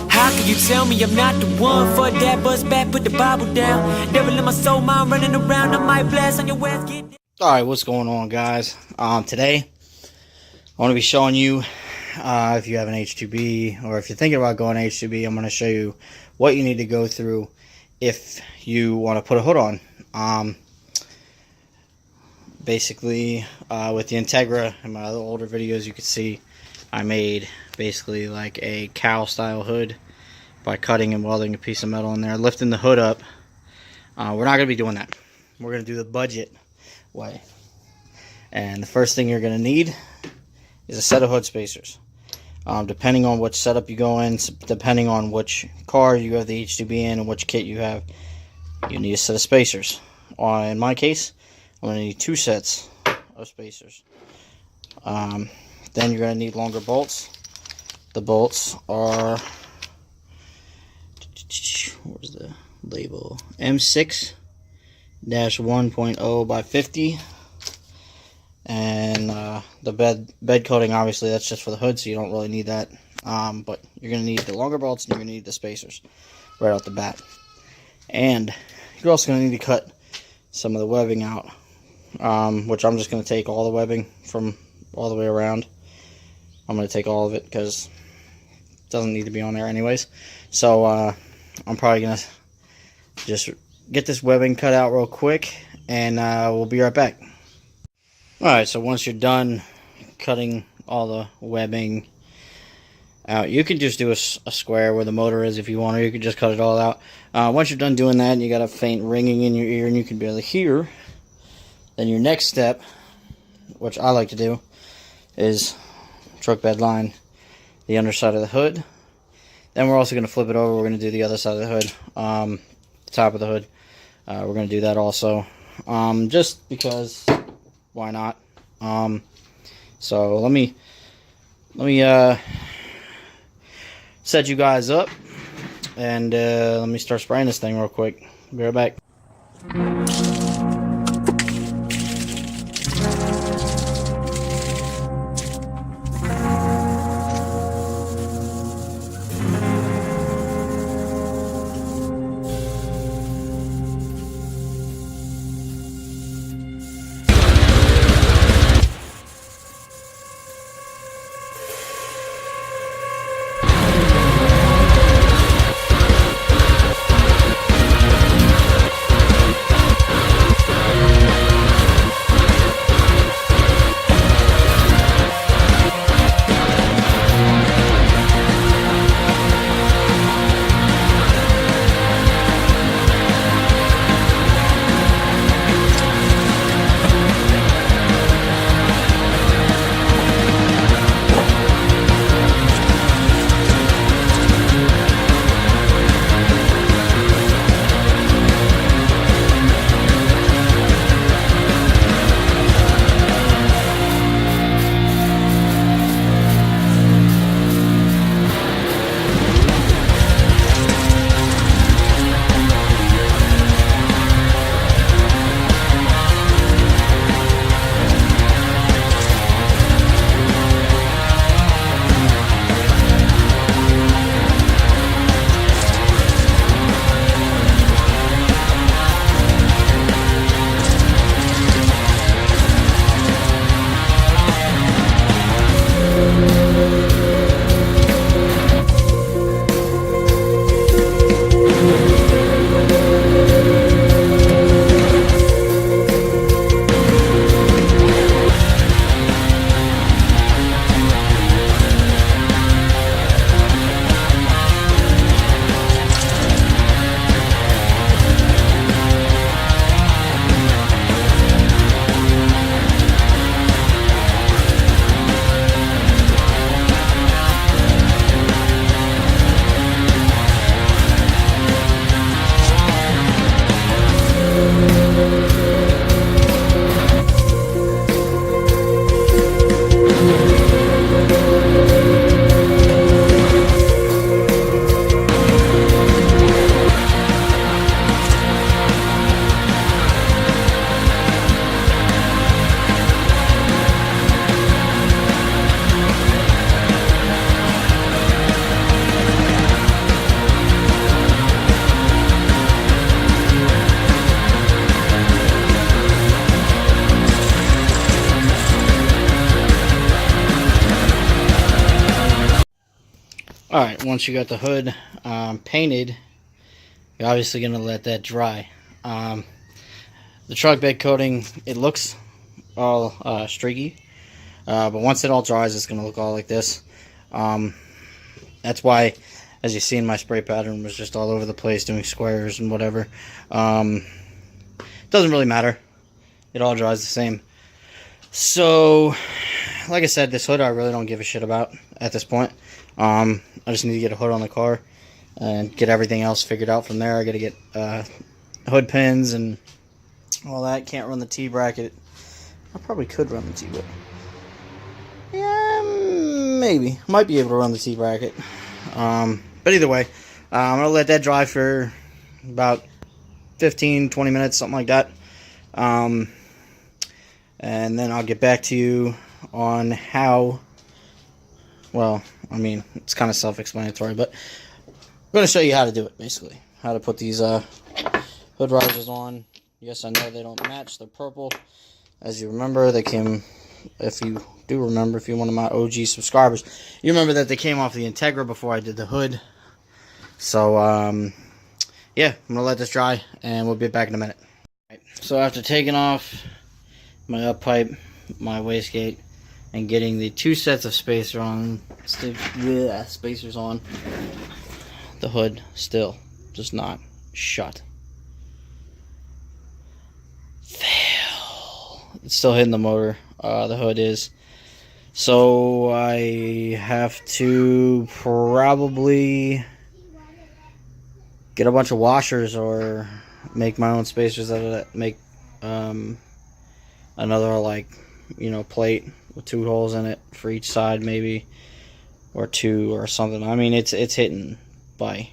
How can you tell me I'm not the one for that? Buzz back, put the Bible down. Devil in my soul, mind running around. I might blast on your ass. Alright, what's going on, guys? Today I want to be showing you if you have an H2b, or if you're thinking about going H2b, I'm going to show you what you need to go through if you want to put a hood on. Basically, with the Integra, in my other older videos, you can see I made basically like a cowl style hood by cutting and welding a piece of metal in there, lifting the hood up. We're not going to be doing that. We're going to do the budget way. And the first thing you're going to need is a set of hood spacers. Depending on which setup you go in, depending on which car you have the H2b in and which kit you have, you need a set of spacers. In my case, I'm going to need 2 sets of spacers. Then you're going to need longer bolts. The bolts are, where's the label? M6-1.0 by 50. And the bed coating, obviously that's just for the hood, so you don't really need that. But you're going to need the longer bolts and you're going to need the spacers right off the bat. And you're also going to need to cut some of the webbing out, which I'm just going to take all the webbing from all the way around. I'm going to take all of it because it doesn't need to be on there anyways. So I'm probably going to just get this webbing cut out real quick, and we'll be right back. Alright, so once you're done cutting all the webbing out, you can just do a square where the motor is if you want, or you can just cut it all out. Once you're done doing that and you got a faint ringing in your ear and you can barely hear, then your next step, which I like to do, is truck bed line the underside of the hood. Then we're also going to flip it over. We're going to do the other side of the hood, the top of the hood. We're going to do that also, just because, why not? So let me set you guys up, and let me start spraying this thing real quick. Be right back. Alright, once you got the hood painted, you're obviously going to let that dry. The truck bed coating, it looks all streaky, but once it all dries, it's going to look all like this. That's why, as you see in my spray pattern, was just all over the place doing squares and whatever. Doesn't really matter. It all dries the same. So, like I said, this hood I really don't give a shit about at this point. I just need to get a hood on the car and get everything else figured out from there. I got to get hood pins and all that. Can't run the T-bracket. I probably could run the T-bracket. Yeah, maybe. Might be able to run the T-bracket. But either way, I'm going to let that dry for about 15-20 minutes, something like that. And then I'll get back to you on how, well, I mean, it's kind of self-explanatory, but I'm going to show you how to do it, basically. How to put these hood risers on. Yes, I know they don't match. They're purple. As you remember, they came, if you do remember, if you're one of my OG subscribers, you remember that they came off the Integra before I did the hood. So, yeah, I'm going to let this dry, and we'll be back in a minute. So after taking off my up pipe, my wastegate, and getting the 2 sets of spacers on, the hood still does not shut. Fail. It's still hitting the motor. The hood is. So I have to probably get a bunch of washers or make my own spacers out of that. Make another, like, you know, plate with 2 holes in it for each side, maybe, or 2 or something. I mean, it's hitting by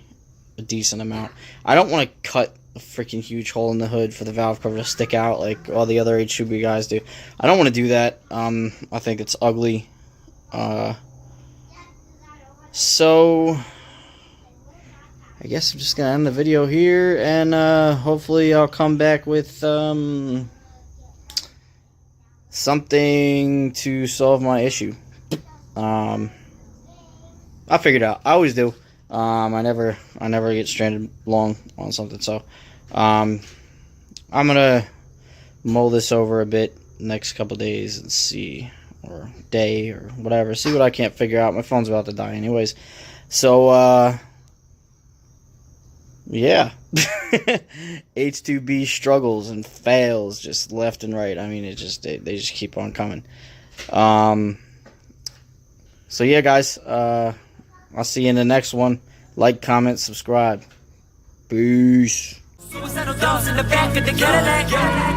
a decent amount. I don't want to cut a freaking huge hole in the hood for the valve cover to stick out like all the other H2b guys do. I don't want to do that. I think it's ugly. So I guess I'm just gonna end the video here, and hopefully I'll come back with something to solve my issue. I'll figure it out. I always do. I never get stranded long on something. So I'm gonna mull this over a bit next couple days and see, or day or whatever, see what I can't figure out. My phone's about to die anyways. So yeah. H2b struggles and fails just left and right. I mean, they just keep on coming. So yeah, guys, I'll see you in the next one. Like, comment, subscribe. Peace. Suicidal thoughts in the back of the Cadillac.